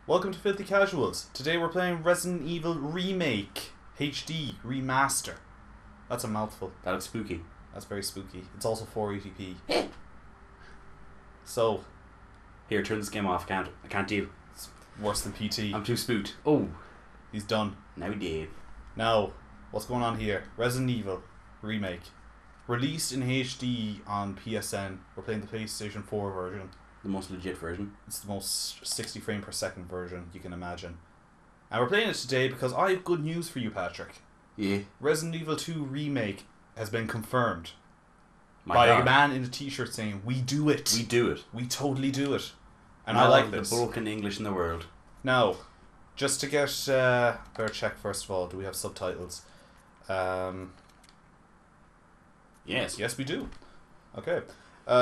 Welcome to Filthy Casuals. Today we're playing Resident Evil Remake HD Remaster. That's a mouthful. That looks spooky. That's very spooky. It's also 480p. So, Here, turn this game off. I can't deal. it's worse than PT. I'm too spooked. Oh, He's done. now he did. Now, what's going on here? Resident Evil Remake. Released in HD on PSN. We're playing the PlayStation 4 version. The most legit version. It's the most 60 frame per second version you can imagine. And we're playing it today because I have good news for you, Patrick. Yeah. Resident Evil 2 Remake has been confirmed My by God. a man in a t-shirt saying, "We do it. We do it. We totally do it." And All I like the this. broken English in the world. Now, just to get better check first of all, do we have subtitles? Yes. Yes, we do. Okay.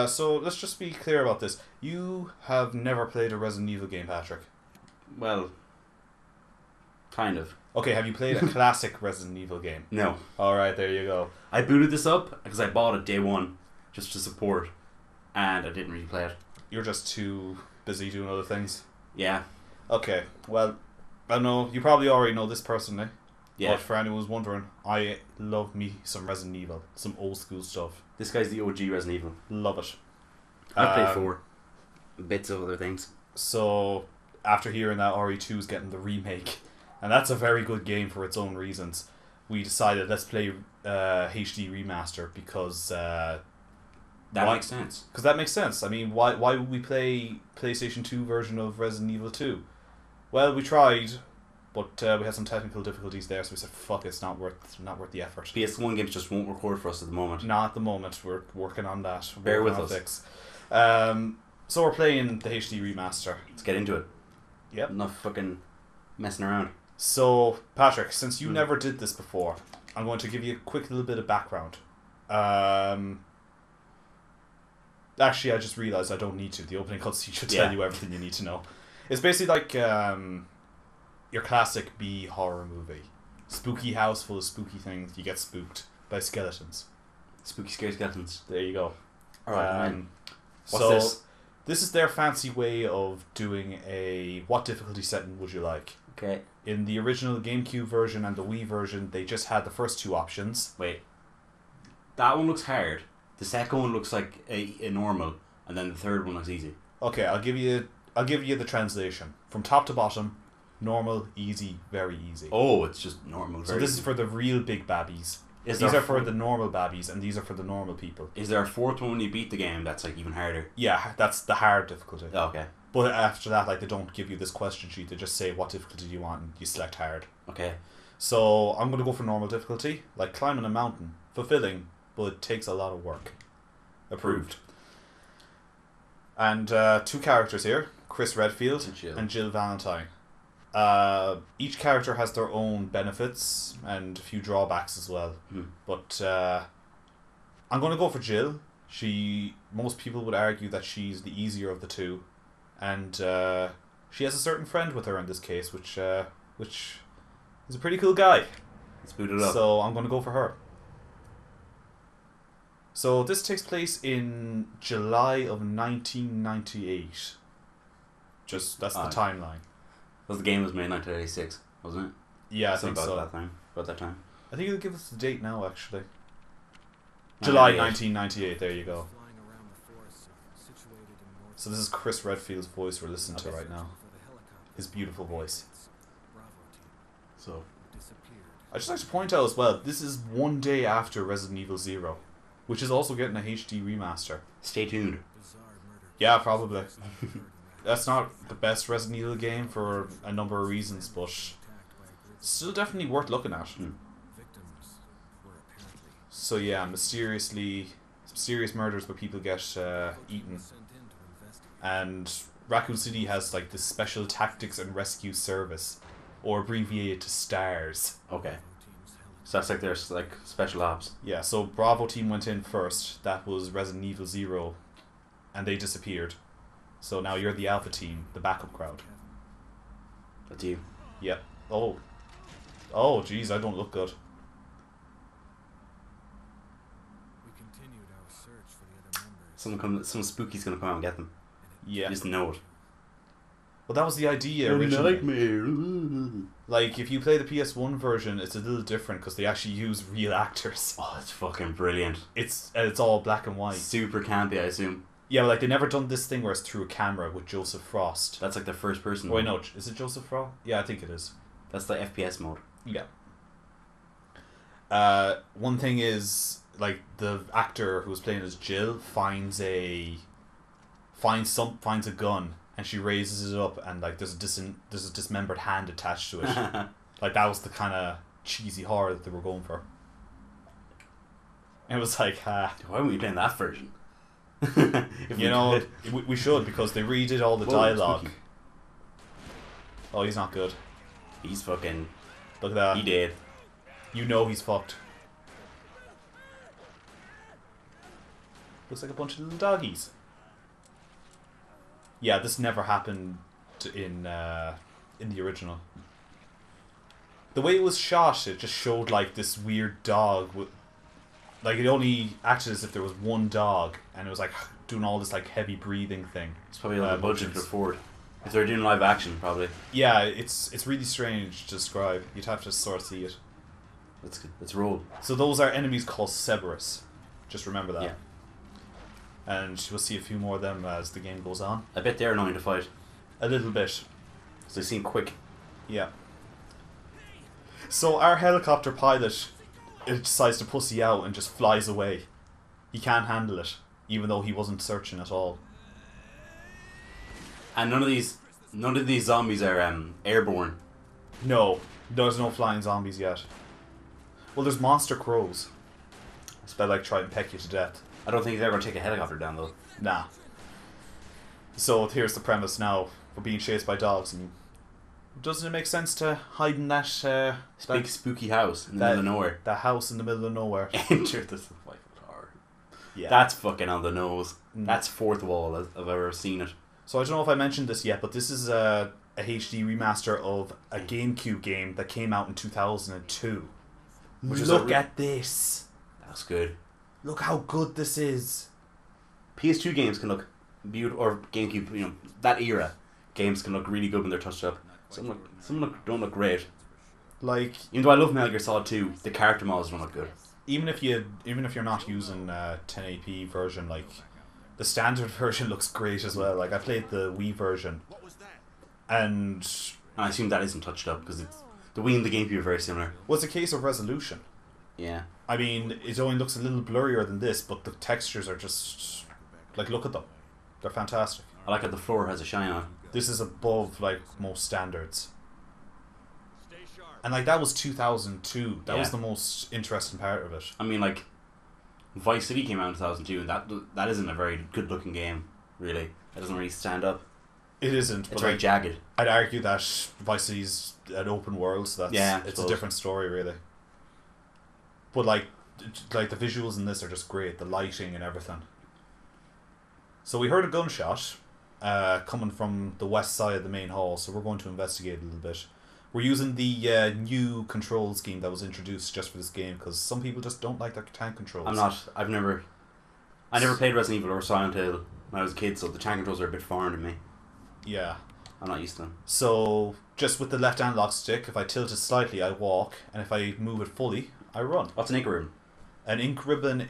So let's just be clear about this. You have never played a Resident Evil game, Patrick. Well, kind of. Okay, have you played a classic Resident Evil game? No. Alright, there you go. I booted this up because I bought it day one just to support, and I didn't really play it. You're just too busy doing other things. Yeah. Okay, well, I know you probably already know this personally. Yeah. But for anyone who's wondering, I love me some Resident Evil, some old school stuff. This guy's the OG Resident Evil. Love it. I played 4. Bits of other things. So after hearing that RE2 is getting the remake, and that's a very good game for its own reasons, we decided let's play HD remaster because That makes sense. Because that makes sense. I mean, why would we play PlayStation 2 version of Resident Evil 2? Well, we tried, but we had some technical difficulties there, so we said, "Fuck, it's not worth the effort." PS1 games just won't record for us at the moment. Not at the moment. We're working on that. Bear with Working on us. fix. So we're playing the HD remaster. Let's get into it. Yep. Not fucking messing around. So, Patrick, since you never did this before, I'm going to give you a quick little bit of background. Actually, I just realised I don't need to. The opening cutscene should tell you everything you need to know. It's basically like your classic B horror movie. Spooky house full of spooky things. You get spooked by skeletons. Spooky, scary skeletons. There you go. Alright, What's so this? This is their fancy way of doing a what difficulty setting would you like? Okay. In the original GameCube version and the Wii version, they just had the first two options. Wait. That one looks hard. The second one looks like a normal, and then the third one looks easy. Okay, I'll give you the translation from top to bottom. Normal, easy, very easy. Oh, it's just normal. So this is for the real big babbies. These are for the normal babbies, and these are for the normal people. Is there a fourth one when you beat the game that's like even harder? Yeah, that's the hard difficulty. Oh, okay. But after that, like, they don't give you this question sheet. They just say what difficulty do you want, and you select hard. Okay. So I'm gonna go for normal difficulty, like climbing a mountain, fulfilling, but it takes a lot of work. Approved. And two characters here, Chris Redfield and Jill Valentine. Each character has their own benefits and a few drawbacks as well. But I'm going to go for Jill. Most people would argue that she's the easier of the two, and she has a certain friend with her in this case, which is a pretty cool guy. Let's boot it up. So I'm going to go for her. So this takes place in July of 1998. That's the timeline. Because the game was made in 1986, wasn't it? Yeah, I think so. About that time. I think it'll give us the date now, actually. July 1998, there you go. So this is Chris Redfield's voice we're listening to right now. His beautiful voice. So, I'd just like to point out as well, this is one day after Resident Evil 0, which is also getting a HD remaster. Stay tuned. Yeah, probably. That's not the best Resident Evil game for a number of reasons, but still definitely worth looking at. So yeah, mysterious murders where people get eaten, and Raccoon City has like this Special Tactics and Rescue Service, or abbreviated to STARS. Okay. So that's like their like special ops. Yeah, so Bravo team went in first. That was Resident Evil 0, and they disappeared. So now you're the Alpha team, the backup crowd. That's you. Yep. Oh. Oh, jeez, I don't look good. Some spooky's gonna come out and get them. Yeah. You just know it. Well, that was the idea originally. Nightmare. Like, if you play the PS1 version, it's a little different because they actually use real actors. Oh, it's fucking brilliant. It's all black and white. Super campy, I assume. Yeah, but like they never done this thing where it's through a camera with Joseph Frost. That's like the first person. Oh, wait, no, is it Joseph Frost? Yeah, I think it is. That's the FPS mode. Yeah. One thing is, like, the actor who was playing as Jill finds a gun and she raises it up and like there's a dismembered hand attached to it. Like that was the kind of cheesy horror that they were going for. And it was like, why weren't we playing that version? we should, because they redid all the dialogue. Spooky. Oh, he's not good. He's fucking... Look at that. He did. You know he's fucked. Looks like a bunch of little doggies. Yeah, this never happened in the original. The way it was shot, it just showed like this weird dog with, like, it only acted as if there was one dog, and it was like doing all this like heavy breathing thing. It's probably a budget to afford. If they're doing live action, probably. Yeah, it's really strange to describe. You'd have to sort of see it. Let's roll. So those are enemies called Cerberus. Just remember that. Yeah. And we'll see a few more of them as the game goes on. I bet they're annoying to fight. A little bit. Because they seem quick. Yeah. So our helicopter pilot, it decides to pussy out and just flies away. He can't handle it, even though he wasn't searching at all. And none of these zombies are airborne. No, there's no flying zombies yet. Well, there's monster crows. That like try and peck you to death. I don't think they're going to take a helicopter down though. Nah. So here's the premise now. We're being chased by dogs, and doesn't it make sense to hide in that big spooky house in the middle of nowhere? That house in the middle of nowhere. Enter the survival horror. Yeah. That's fucking on the nose. That's fourth wall as I've ever seen it. So I don't know if I mentioned this yet, but this is a HD remaster of a GameCube game that came out in 2002. Look at this. That's good. Look how good this is. PS2 games can look beautiful, or GameCube, that era, games can look really good when they're touched up. Some don't look great. Like, even though I love Metal Gear Solid 2, the character models don't look good. Even if you're not using 1080p version, like the standard version looks great as well. Like I played the Wii version, and I assume that isn't touched up because the Wii and the GameCube are very similar. Well, it's a case of resolution. Yeah. I mean, it only looks a little blurrier than this, but the textures are just like, look at them. They're fantastic. I like how the floor has a shine on. This is above like most standards. And like that was 2002. That was the most interesting part of it. I mean, like Vice City came out in 2002, and that isn't a very good looking game, really. It doesn't really stand up. It isn't. It's very jagged. I'd argue that Vice City's an open world, so it's a different story, really. But like the visuals in this are just great, the lighting and everything. So we heard a gunshot coming from the west side of the main hall, so we're going to investigate a little bit. We're using the new control scheme that was introduced just for this game, because some people just don't like their tank controls. I never played Resident Evil or Silent Hill when I was a kid, so the tank controls are a bit foreign to me. Yeah. I'm not used to them. So just with the left analog stick, if I tilt it slightly, I walk, and if I move it fully, I run. What's an ink ribbon? An ink ribbon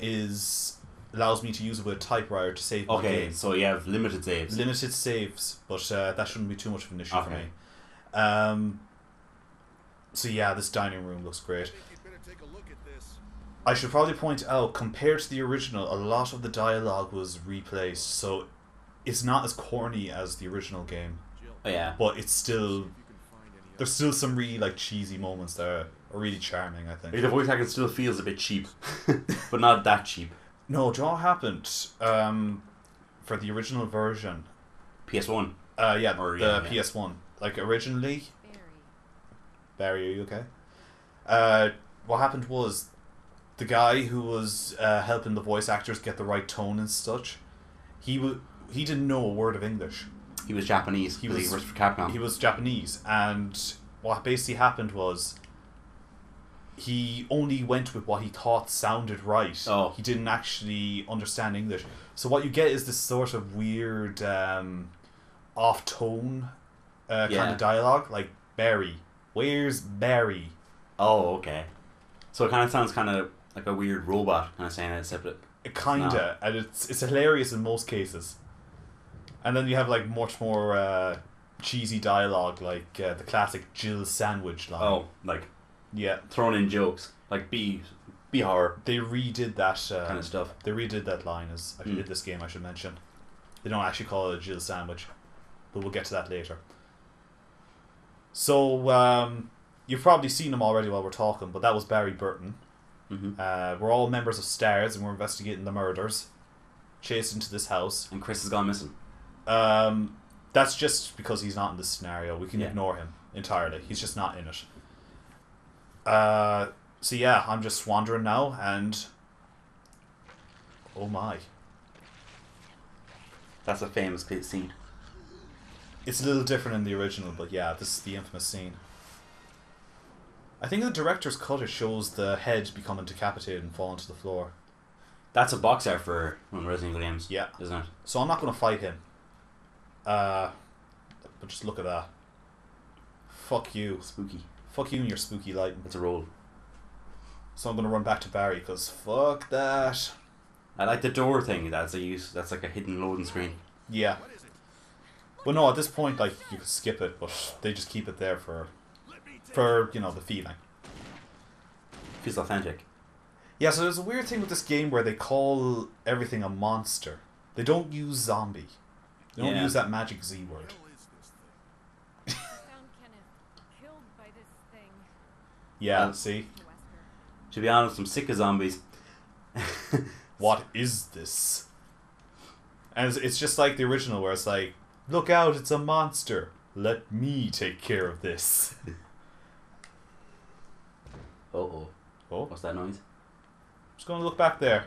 allows me to use it with a typewriter to save my game. Okay, so you have limited saves. Limited saves, but that shouldn't be too much of an issue for me. So yeah, this dining room looks great. I should probably point out, compared to the original, a lot of the dialogue was replaced, so it's not as corny as the original game. Oh, yeah. But it's still... There's still some really like cheesy moments there. Are really charming, I think. The voice acting still feels a bit cheap, but not that cheap. No, do you know what happened? For the original version, PS1. PS1. Like originally, Barry, are you okay? What happened was the guy who was helping the voice actors get the right tone and such. He didn't know a word of English. He was Japanese. He worked for Capcom. He was Japanese, and what basically happened was he only went with what he thought sounded right. Oh. He didn't actually understand English. So what you get is this sort of weird off-tone kind of dialogue, like Barry. Where's Barry? Oh, okay. So it kind of sounds kind of like a weird robot kind of saying it, except it kinda, and it's hilarious in most cases. And then you have like much more cheesy dialogue, like the classic Jill sandwich line. Oh, like thrown in jokes, like B horror. They redid that kind of stuff. They redid that line as in this game. I should mention, they don't actually call it a Jill sandwich, but we'll get to that later. So you've probably seen him already while we're talking, but that was Barry Burton. We're all members of STARS and we're investigating the murders. Chased into this house. And Chris has gone missing. That's just because he's not in this scenario. We can ignore him entirely. He's just not in it. So yeah, I'm just wandering now and... Oh my. That's a famous scene. It's a little different in the original, but yeah, this is the infamous scene. I think the director's cut, it shows the head becoming decapitated and falling to the floor. That's a box art for one of the Resident Evil games. Yeah. Isn't it? So I'm not going to fight him. But just look at that. Fuck you. Spooky. Fuck you and your spooky lighting. It's a roll. So I'm going to run back to Barry, because fuck that. I like the door thing. That's like a hidden loading screen. Yeah. Well, no, at this point, like, you could skip it, but they just keep it there for you know, the feeling. Feels authentic. Yeah, so there's a weird thing with this game where they call everything a monster. They don't use zombie. They don't use that magic Z word. Yeah, see? To be honest, I'm sick of zombies. What is this? And it's just like the original where it's like, look out, it's a monster. Let me take care of this. Uh-oh. Oh? What's that noise? Just going to look back there.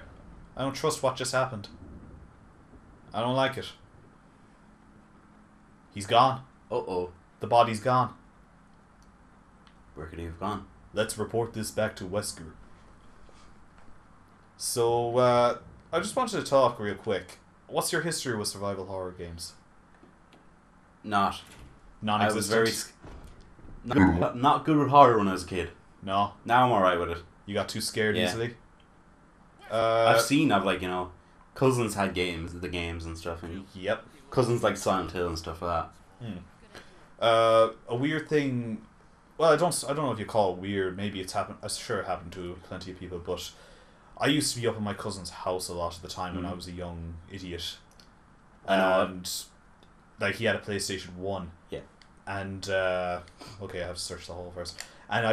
I don't trust what just happened. I don't like it. He's gone. Uh-oh. The body's gone. Where could he have gone? Let's report this back to Wesker. So, I just wanted to talk real quick. What's your history with survival horror games? Non-existent? I was very... not good with horror when I was a kid. No? Now I'm alright with it. You got too scared easily? I've like, you know, cousins had the games and stuff. And yep. Cousins like Silent Hill and stuff like that. A weird thing... Well, I don't know if you call it weird. Maybe it's happened... I'm sure it happened to plenty of people, but I used to be up in my cousin's house a lot of the time when I was a young idiot. And like, he had a PlayStation 1. Yeah. And okay, I have to search the whole first. And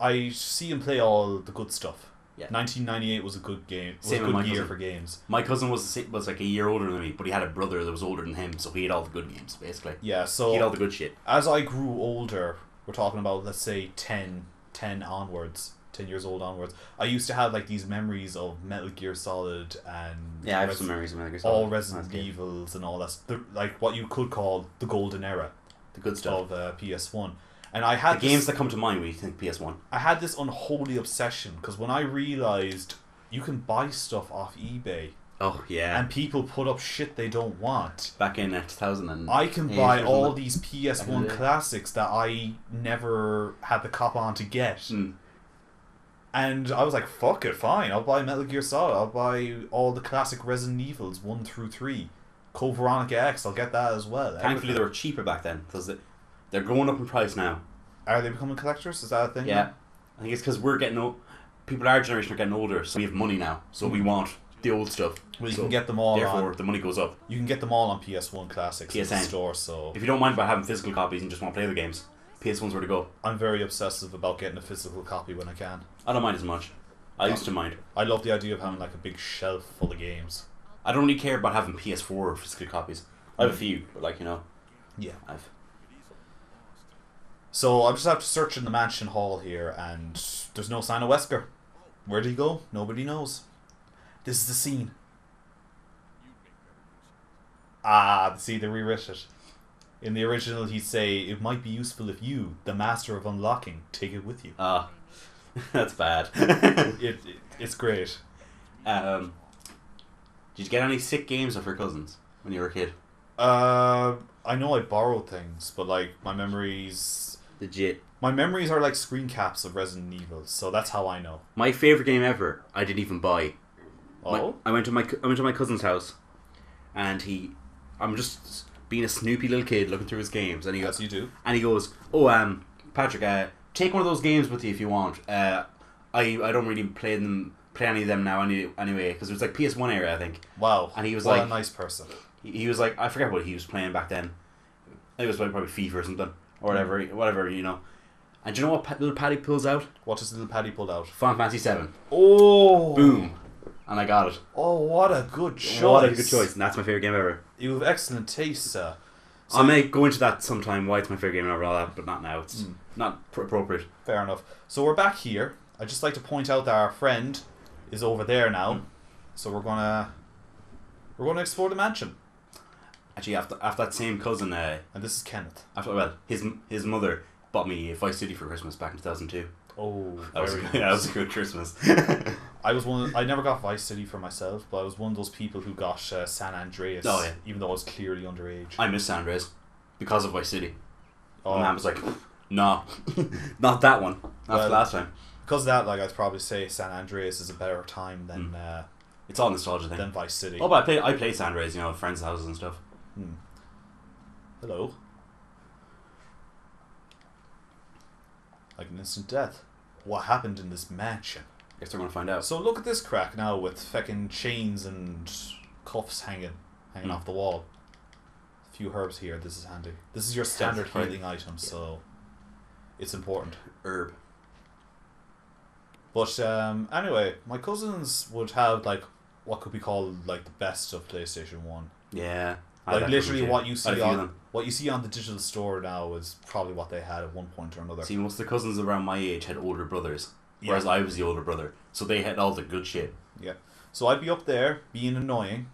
I see him play all the good stuff. Yeah. 1998 was a good game. Same was a with good my year cousin. for games. My cousin was like a year older than me, but he had a brother that was older than him, so he had all the good games, basically. Yeah, so he had all the good shit. As I grew older, we're talking about, let's say 10 onwards, 10 years old onwards, I used to have like these memories of Metal Gear Solid and I have some memories of Metal Gear Solid. All Resident Evils and all that, like what you could call the golden era, the good stuff of PS1. And I had the games that come to mind when you think PS1. I had this unholy obsession because when I realized you can buy stuff off eBay. Oh yeah. And people put up shit they don't want. Back in 2000. I can buy all these PS1 classics that I never had the cop on to get. And I was like, fuck it, fine. I'll buy Metal Gear Solid. I'll buy all the classic Resident Evils 1 through 3. Code Veronica X, I'll get that as well. Thankfully they were cheaper back then because they're going up in price now. Are they becoming collectors? Is that a thing? Yeah. Now? I think it's because we're getting old. People our generation are getting older, so we have money now. So we want the old stuff. Well, you can get them all therefore, the money goes up. You can get them all on PS1 classics in the store, so... If you don't mind about having physical copies and just want to play the games, PS1's where to go. I'm very obsessive about getting a physical copy when I can. I don't mind as much. I used to mind. I love the idea of having like a big shelf full of games. I don't really care about having PS4 physical copies. I have a few, but like, you know... Yeah. I've... So I just have to search in the mansion hall here, and there's no sign of Wesker. Where did he go? Nobody knows. This is the scene. See, they rewrote it. In the original, he'd say, "It might be useful if you, the master of unlocking, take it with you." That's bad. It's great. Did you get any sick games of your cousins when you were a kid? I know I borrowed things, but like my memories. Legit. My memories are like screen caps of Resident Evil, so that's how I know. My favorite game ever, I didn't even buy. Oh. I went to my cousin's house, and I'm just being a snoopy little kid looking through his games, and he As you do. And he goes, "Oh, Patrick, take one of those games with you if you want. I don't really play any of them now anyway, because it was like PS1 era, I think." Wow. And he was what like, a nice person. He was like, I forget what he was playing back then. I think it was probably FIFA or something, or whatever, you know. And do you know what little Paddy pulls out? What does little Paddy pull out? Final Fantasy 7. Oh. Boom. And I got it. Oh, what a good choice. What a good choice. And that's my favourite game ever. You have excellent taste, sir. So I may go into that sometime, why it's my favourite game ever, all that, but not now. It's not appropriate. Fair enough. So we're back here. I'd just like to point out that our friend is over there now. So we're gonna explore the mansion. Actually, after that same cousin, and this is Kenneth. His mother bought me Vice City for Christmas back in 2002. Oh, that was a good Christmas. I never got Vice City for myself, but I was one of those people who got San Andreas. Oh, yeah. Even though I was clearly underage. I miss San Andreas because of Vice City. Oh. My man was like, "No, not that one. Not the last time." Because of that, like I'd probably say San Andreas is a better time than it's all nostalgia thing. Than Vice City. Oh, but I play San Andreas, you know, at friends' houses and stuff. Hello. Like an instant death. What happened in this mansion? Guess they're gonna find out. So look at this crack now with feckin' chains and cuffs hanging off the wall. A few herbs here. This is handy. This is your standard healing item, so it's important. Herb. But anyway, my cousins would have like what could be called like the best of PlayStation 1. Yeah. Like literally what you see on the digital store now is probably what they had at one point or another. See, most of the cousins around my age had older brothers, whereas I was the older brother, so they had all the good shit. Yeah. So I'd be up there being annoying.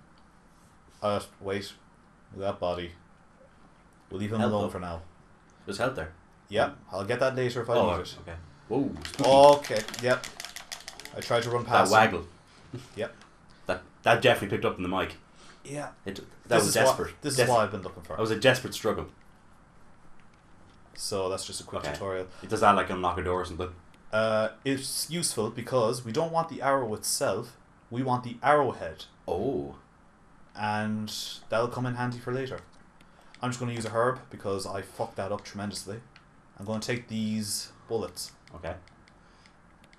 Wait, with that body. We'll leave him alone for now. There's help there. Yeah, I'll get that later if I need it. Okay. Whoa. Okay. Yep. I tried to run past that waggle. Yep. That definitely picked up in the mic. Yeah. That was desperate. This is what I've been looking for. That was a desperate struggle. So that's just a quick tutorial. It does that like unlock a door or something? It's useful because we don't want the arrow itself. We want the arrowhead. Oh. And that'll come in handy for later. I'm just going to use a herb because I fucked that up tremendously. I'm going to take these bullets. Okay.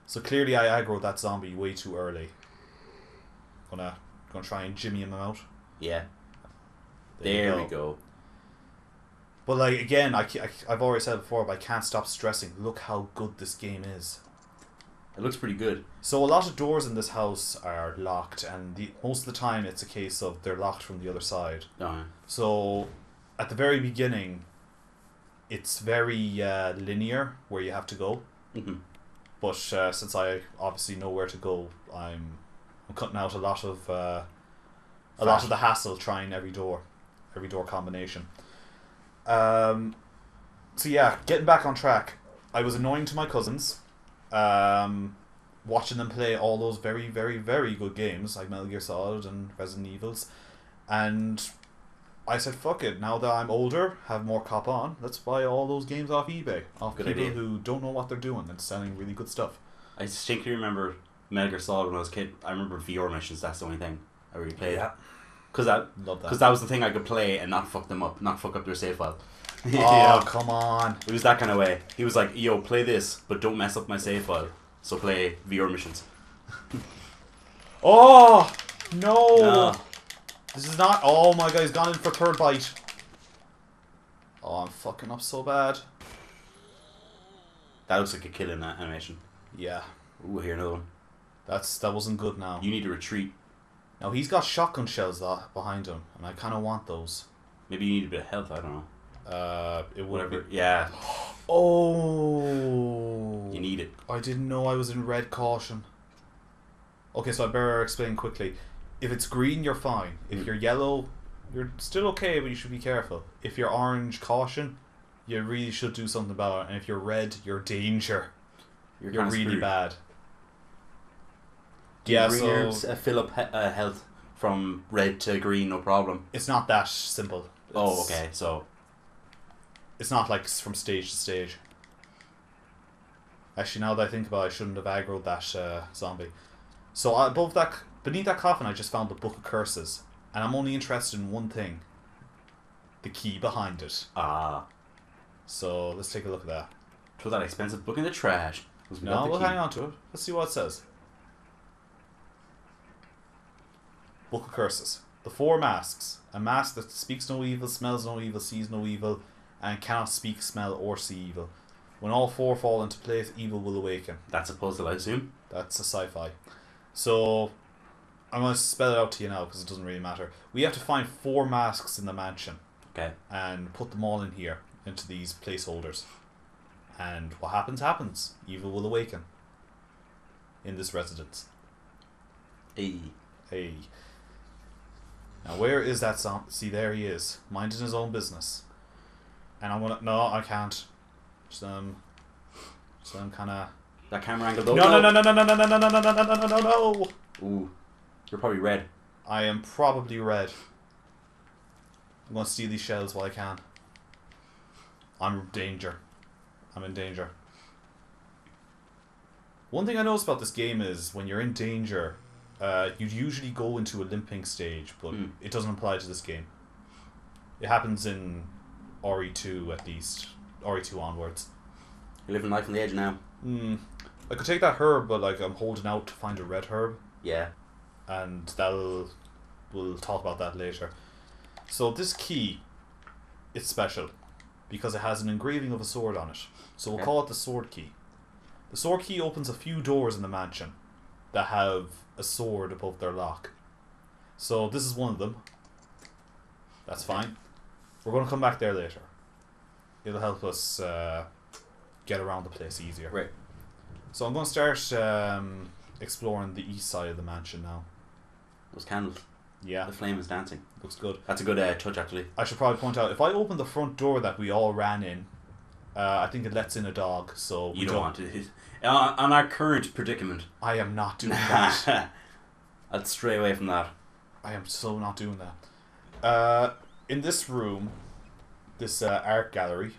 So clearly I aggroed that zombie way too early. Gonna try and jimmy him out. Yeah. There we go. But like again, I've already said it before, but I can't stop stressing. Look how good this game is. It looks pretty good. So a lot of doors in this house are locked, and most of the time it's a case of they're locked from the other side. Oh. So at the very beginning, it's very linear where you have to go. Mm-hmm. But since I obviously know where to go, I'm cutting out a lot of the hassle trying every door combination. So yeah, getting back on track. I was annoying to my cousins, watching them play all those very, very, very good games like Metal Gear Solid and Resident Evils, and I said, fuck it, now that I'm older, have more cop on, let's buy all those games off eBay, off good people idea. who don't know what they're doing and selling really good stuff. I distinctly remember Metal Gear Solid when I was a kid. I remember VR missions, that's the only thing I really played. Yeah. Because that was the thing I could play and not fuck them up, not fuck up their save file. Oh, come on. It was that kind of way. He was like, yo, play this, but don't mess up my save file. So play VR missions. Oh, no. This is not... Oh my god, he's gone in for third bite. Oh, I'm fucking up so bad. That looks like a kill in that animation. Yeah. Ooh, here another one. That wasn't good now. You need to retreat. Now, he's got shotgun shells behind him, and I kind of want those. Maybe you need a bit of health, I don't know. It would Whatever. Yeah. Oh. You need it. I didn't know I was in red caution. Okay, so I better explain quickly. If it's green, you're fine. If you're yellow, you're still okay, but you should be careful. If you're orange, caution, you really should do something about it. And if you're red, you're danger. You're really bad. Yeah, so fill up health from red to green, no problem. It's not that simple. Oh, okay. So it's not like from stage to stage. Actually, now that I think about it, I shouldn't have aggroed that zombie. So beneath that coffin, I just found the Book of Curses, and I'm only interested in one thing: the key behind it. Ah. So let's take a look at that. Throw that expensive book in the trash. No, we'll hang on to it. Let's see what it says. Book of Curses. The Four Masks. A mask that speaks no evil, smells no evil, sees no evil, and cannot speak, smell, or see evil. When all four fall into place, evil will awaken. That's a puzzle, I assume. That's a sci-fi. So, I'm going to spell it out to you now because it doesn't really matter. We have to find 4 masks in the mansion. Okay. And put them all in here, into these placeholders. And what happens, happens. Evil will awaken. In this residence. Hey. Now, where is that zombie? See, there he is. Minding his own business. And I'm gonna... No, I can't. Some kind of... That camera angle... No. Ooh. You're probably red. I am probably red. I'm going to steal these shells while I can. I'm in danger. One thing I noticed about this game is when you're in danger, you usually go into a limping stage, but it doesn't apply to this game. It happens in RE2 at least. RE2 onwards. You're living life on the edge now. I could take that herb, but like I'm holding out to find a red herb. Yeah. And we'll talk about that later. So this key, it's special because it has an engraving of a sword on it. So we'll call it the sword key. The sword key opens a few doors in the mansion that have a sword above their lock. So this is one of them. That's fine. We're going to come back there later. It'll help us get around the place easier. Right. So I'm going to start exploring the east side of the mansion now. Those candles. Yeah. The flame is dancing. Looks good. That's a good touch, actually. I should probably point out, if I open the front door that we all ran in, I think it lets in a dog, so... You don't want to. On our current predicament. I am not doing that. I'd stray away from that. I am so not doing that. In this room, this art gallery,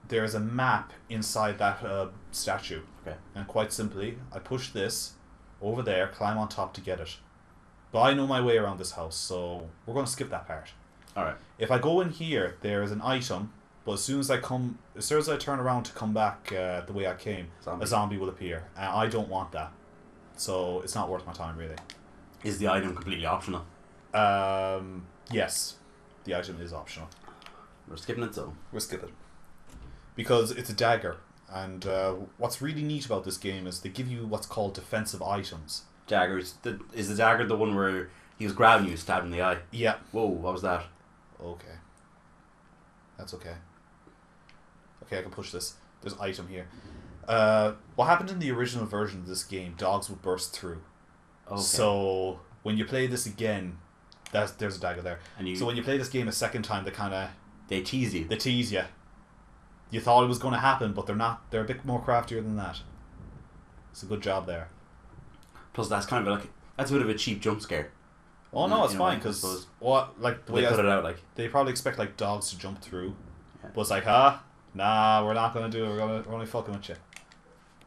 there is a map inside that statue. Okay. And quite simply, I push this over there, climb on top to get it. But I know my way around this house, so we're going to skip that part. Alright. If I go in here, there is an item, but as soon as I turn around to come back the way I came, a zombie will appear. And I don't want that. So it's not worth my time, really. Is the item completely optional? Yes. The item is optional. We're skipping it, so. We'll skip it. Because it's a dagger. And what's really neat about this game is they give you what's called defensive items. Daggers. Is the dagger the one where he was grabbing you, stabbed in the eye? Yeah. Whoa, what was that? Okay. That's okay. Okay, I can push this. There's item here. What happened in the original version of this game, dogs would burst through. Okay. So when you play this again, there's a dagger there. So when you play this game a second time, they tease you. They tease you. You thought it was going to happen, but they're not. They're a bit more craftier than that. It's a good job there. Plus, that's kind of that's a bit of a cheap jump scare. Oh no, it's fine because the way they put it out, they probably expect like dogs to jump through, but it's like nah, we're not gonna do it. We're only fucking with you.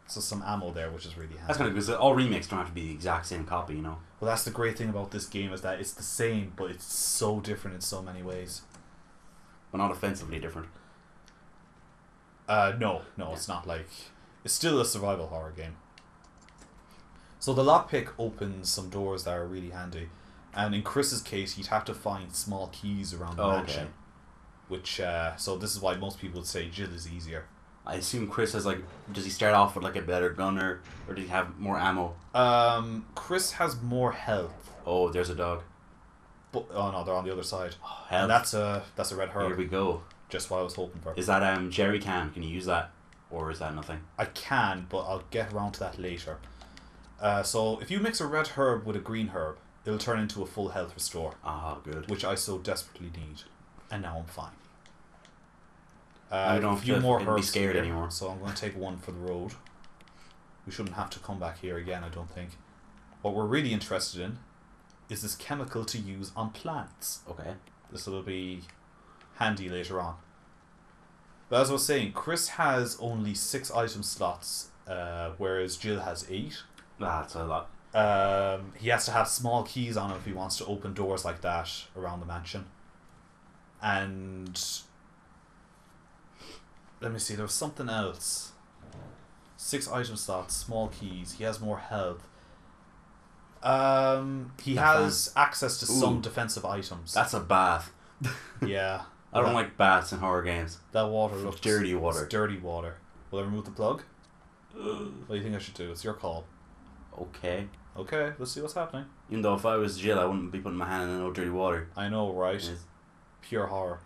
So some ammo there, which is really handy. That's kind of because all remakes don't have to be the exact same copy, you know. Well, that's the great thing about this game is that it's the same, but it's so different in so many ways. But not offensively different. No, it's not like... It's still a survival horror game. So the lockpick opens some doors that are really handy. And in Chris's case, he'd have to find small keys around the mansion. Okay. Which, so this is why most people would say Jill is easier. I assume Chris has does he start off with a better gun or does he have more ammo? Chris has more health. Oh, there's a dog. But, oh no, they're on the other side. Oh, health. And that's a red herb. Here we go. Just what I was hoping for. Is that jerry can? Can you use that? Or is that nothing? I can, but I'll get around to that later. So if you mix a red herb with a green herb, it'll turn into a full health restore. Ah, good. Which I so desperately need. And now I'm fine. I don't have to be scared anymore. So I'm going to take one for the road. We shouldn't have to come back here again, I don't think. What we're really interested in is this chemical to use on plants. Okay. This will be handy later on. But as I was saying, Chris has only 6 item slots, whereas Jill has 8. That's a lot. He has to have small keys on him if he wants to open doors like that around the mansion. And let me see, there was something else. 6 item slots, small keys. He has more health. He has access to some defensive items. That's a bath. Yeah. I don't like baths in horror games. That water looks dirty water. It's dirty water. Will I remove the plug? What do you think I should do? It's your call. Okay. Okay, let's see what's happening. Even though if I was Jill, I wouldn't be putting my hand in no dirty water. I know, right? Pure horror.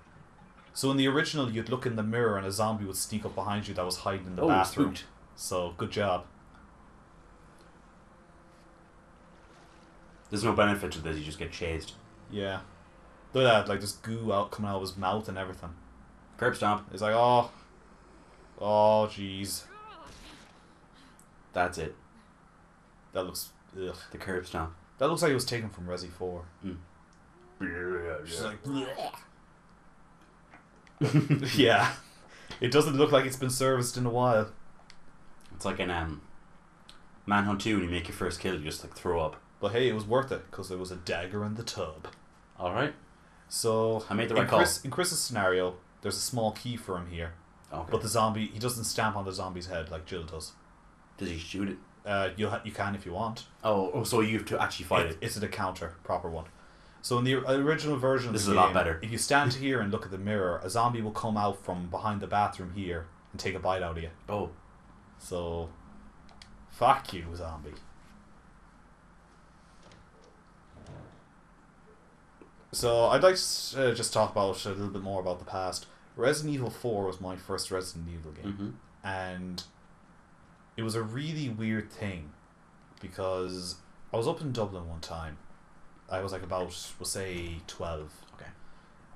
So in the original, you'd look in the mirror and a zombie would sneak up behind you that was hiding in the bathroom. Spooked. So, good job. There's no benefit to this, you just get chased. Yeah. Look at that, like this goo coming out of his mouth and everything. Curb stomp. It's like, oh. Oh, jeez. That's it. That looks... Ugh. The curb stomp. That looks like it was taken from Resi 4. She's like... Yeah. It doesn't look like it's been serviced in a while. It's like in Manhunt 2 when you make your first kill, you just like throw up. But hey, it was worth it because there was a dagger in the tub. Alright. So I made the right call. In Chris's scenario, there's a small key for him here. Okay. But the zombie, he doesn't stamp on the zombie's head like Jill does. Does he shoot it? You can if you want. Oh, so you have to actually fight it. It's an encounter, proper one. So in the original version of the game, this is a lot better. If you stand here and look at the mirror, a zombie will come out from behind the bathroom here and take a bite out of you. Oh. So, fuck you, zombie. So I'd like to just talk about a little bit more about the past. Resident Evil 4 was my first Resident Evil game. And it was a really weird thing because I was up in Dublin one time. I was like about, we'll say, 12. Okay.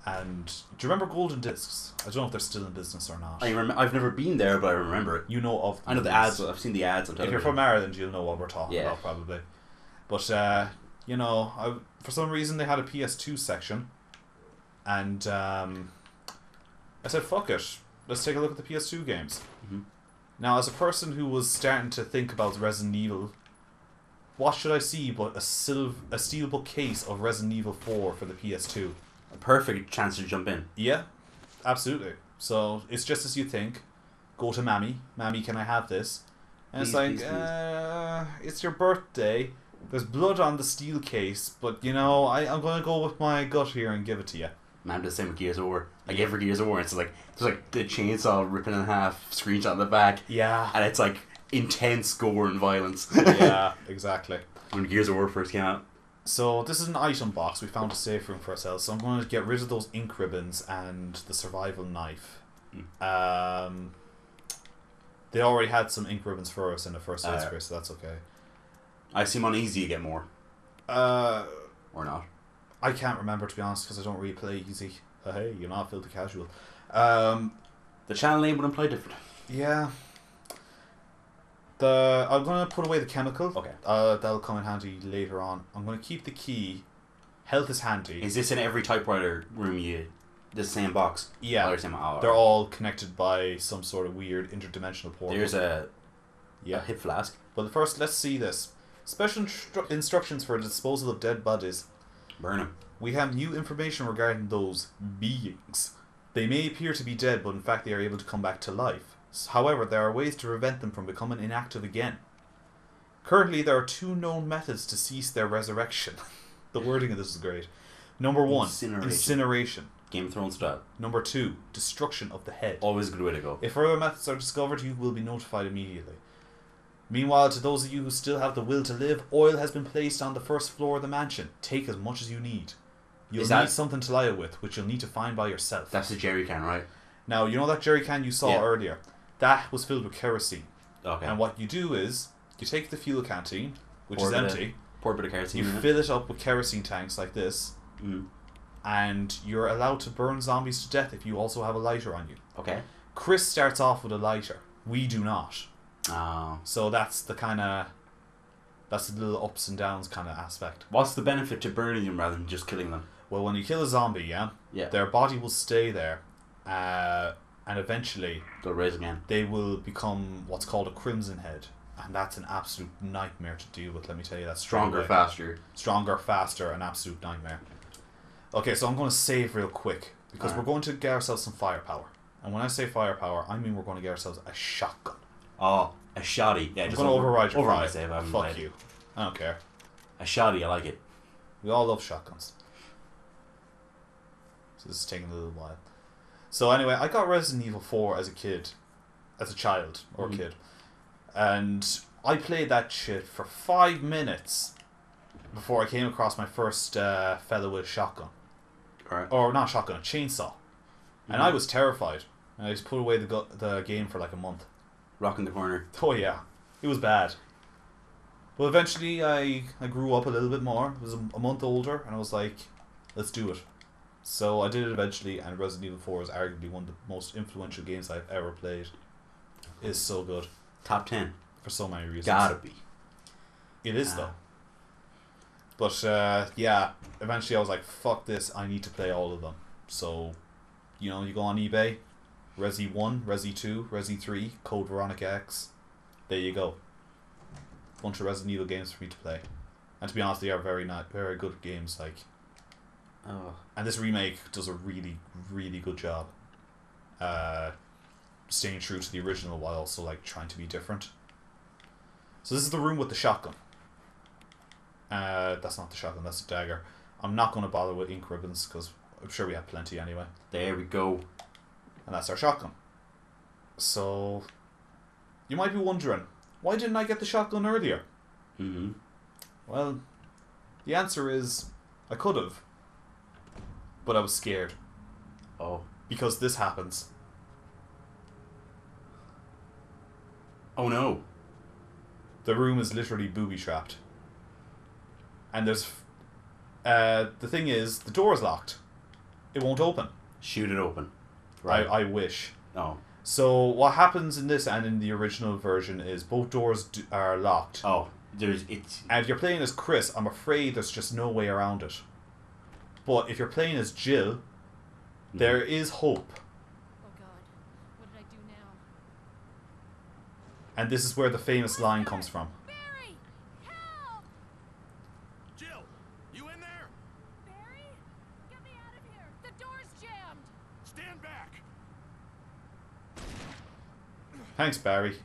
And do you remember Golden Discs? I don't know if they're still in business or not. I've never been there, but I remember it. You know of them. I know the ads. I've seen the ads on television. If you're from Ireland, you'll know what we're talking about, probably. But, you know, for some reason they had a PS2 section. And I said, fuck it. Let's take a look at the PS2 games. Now, as a person who was starting to think about Resident Evil, what should I see but a steelbook case of Resident Evil 4 for the PS2? A perfect chance to jump in. Yeah, absolutely. So, it's just as you think. Go to Mammy. Mammy, can I have this? And it's like, it's your birthday. There's blood on the steel case, but, you know, I'm going to go with my gut here and give it to you. Man, the same with Gears of War. I gave her Gears of War, and it's like, there's like the chainsaw ripping in half, screenshot in the back. Yeah. And it's like intense gore and violence. Yeah, exactly. When Gears of War first came out. So this is an item box. We found a safe room for ourselves. So I'm going to get rid of those ink ribbons and the survival knife. They already had some ink ribbons for us in the first aid spray, so that's okay. I assume on easy you get more. Or not. I can't remember, to be honest, because I don't really play easy. Hey, you're not Filthy Casual. The channel name would imply different. Yeah. I'm going to put away the chemical. Okay. That'll come in handy later on. I'm going to keep the key. Health is handy. Is this in every typewriter room the same box? Yeah. They're all connected by some sort of weird interdimensional portal. There's a hip flask. But first, let's see this. Special instructions for the disposal of dead bodies. Burn them. We have new information regarding those beings. They may appear to be dead, but in fact they are able to come back to life. However, there are ways to prevent them from becoming inactive again. Currently, there are 2 known methods to cease their resurrection. The wording of this is great. Number 1, incineration. Game of Thrones style. Number 2, destruction of the head. Always a good way to go. If further methods are discovered, you will be notified immediately. Meanwhile, to those of you who still have the will to live, oil has been placed on the first floor of the mansion. Take as much as you need. You'll need something to light it with, which you'll need to find by yourself. That's the jerry can, right? Now, you know that jerry can you saw earlier? That was filled with kerosene. Okay. And what you do is, you take the fuel canteen, which is empty. Pour a bit of kerosene You fill it up with kerosene tanks like this. And you're allowed to burn zombies to death if you also have a lighter on you. Okay. Chris starts off with a lighter. We do not. Oh. So that's the little ups and downs kind of aspect. What's the benefit to burning them rather than just killing them? Well, when you kill a zombie, Yeah. their body will stay there, and eventually they'll raise again. They will become what's called a crimson head, and that's an absolute nightmare to deal with. Let me tell you, that's stronger, faster, an absolute nightmare. Okay, so I'm going to save real quick because we're going to get ourselves some firepower. And when I say firepower, I mean we're going to get ourselves a shotgun. Oh, a shotty. Yeah, I'm going to override your my save. Fuck you. I don't care. A shotty, I like it. We all love shotguns. So this is taking a little while. So anyway, I got Resident Evil 4 as a child, or a kid. And I played that shit for 5 minutes before I came across my first fella with a shotgun. Right. Or not a shotgun, a chainsaw. And I was terrified. And I just put away the game for like a month. Rocking the corner. Oh yeah, it was bad. But eventually I grew up a little bit more. I was a month older, and I was like, let's do it. So I did it eventually, and Resident Evil 4 is arguably one of the most influential games I've ever played. It's so good. Top 10. For so many reasons. Gotta be. It is though. But yeah, eventually I was like, fuck this, I need to play all of them. So, you go on eBay, Resi 1, Resi 2, Resi 3, Code Veronica X. There you go. Bunch of Resident Evil games for me to play. And to be honest, they are very good games. Like, and this remake does a really, really good job staying true to the original while also like trying to be different. So this is the room with the shotgun. That's not the shotgun, that's the dagger. I'm not going to bother with ink ribbons because I'm sure we have plenty anyway. There we go. And that's our shotgun. So you might be wondering, why didn't I get the shotgun earlier? Well, the answer is I could have, but I was scared. Oh. Because this happens. Oh no. The room is literally booby-trapped. And there's... the thing is, the door is locked. It won't open. Shoot it open. Right. I wish. Oh. So what happens in this and in the original version is both doors are locked. Oh. And if you're playing as Chris, I'm afraid there's just no way around it. But if you're playing as Jill, there is hope. Oh God, what did I do now? And this is where the famous line comes from. Barry, help! Jill, you in there? Barry, get me out of here! The door's jammed. Stand back. Thanks, Barry.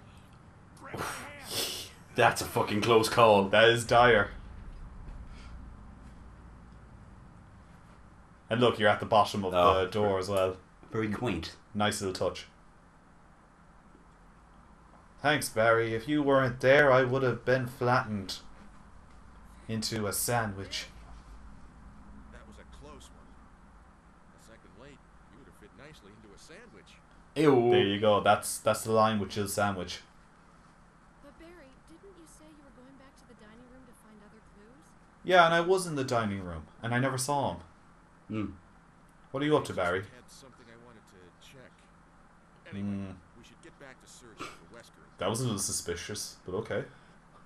Grab my hand. That's a fucking close call. That is dire. And look, you're at the bottom of the door as well. Very quaint. Nice little touch. Thanks, Barry. If you weren't there, I would have been flattened into a sandwich. That was a close one. A second late, you would have fit nicely into a sandwich. Ew. There you go. That's the line with Jill's sandwich. But Barry, didn't you say you were going back to the dining room to find other clues? Yeah, and I was in the dining room, and I never saw him. What are you up to, Barry? I had something I wanted to check. Anyway, we should get back to searching for Wesker. That was a little suspicious, but okay.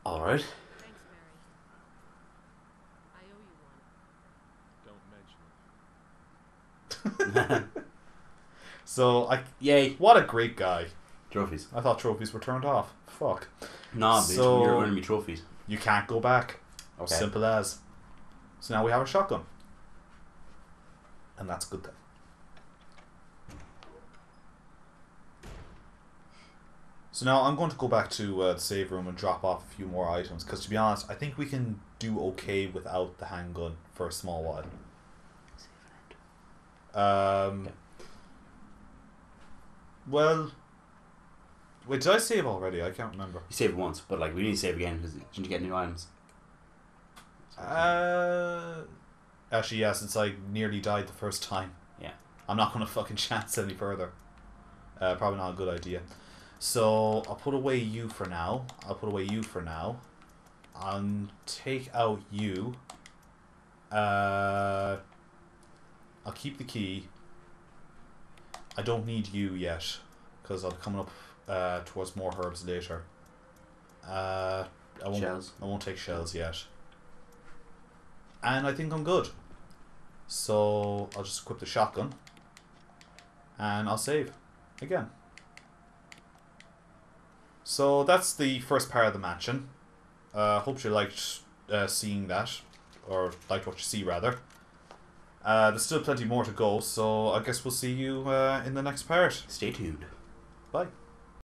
Alright. Thanks, Barry. I owe you one. Don't mention it. So, Yay. what a great guy. Trophies. I thought trophies were turned off. Fuck. Nah, bitch. So- You're earning me trophies. You can't go back. Okay. Simple as. So now we have a shotgun. And that's a good thing. So now I'm going to go back to the save room and drop off a few more items. Because to be honest, I think we can do okay without the handgun for a small while. Well... Wait, did I save already? I can't remember. You saved once, but like we need to save again because didn't you get new items? Actually, yeah, since I nearly died the first time. Yeah. I'm not going to fucking chance any further. Probably not a good idea. So, I'll put away you for now. I'll take out you. I'll keep the key. I don't need you yet, because I'll be coming up towards more herbs later. I Shells. won't take shells yet. And I think I'm good. So I'll just equip the shotgun. And I'll save. Again. So that's the first part of the mansion. Hope you liked seeing that. Or liked what you see, rather. There's still plenty more to go, so I guess we'll see you in the next part. Stay tuned. Bye.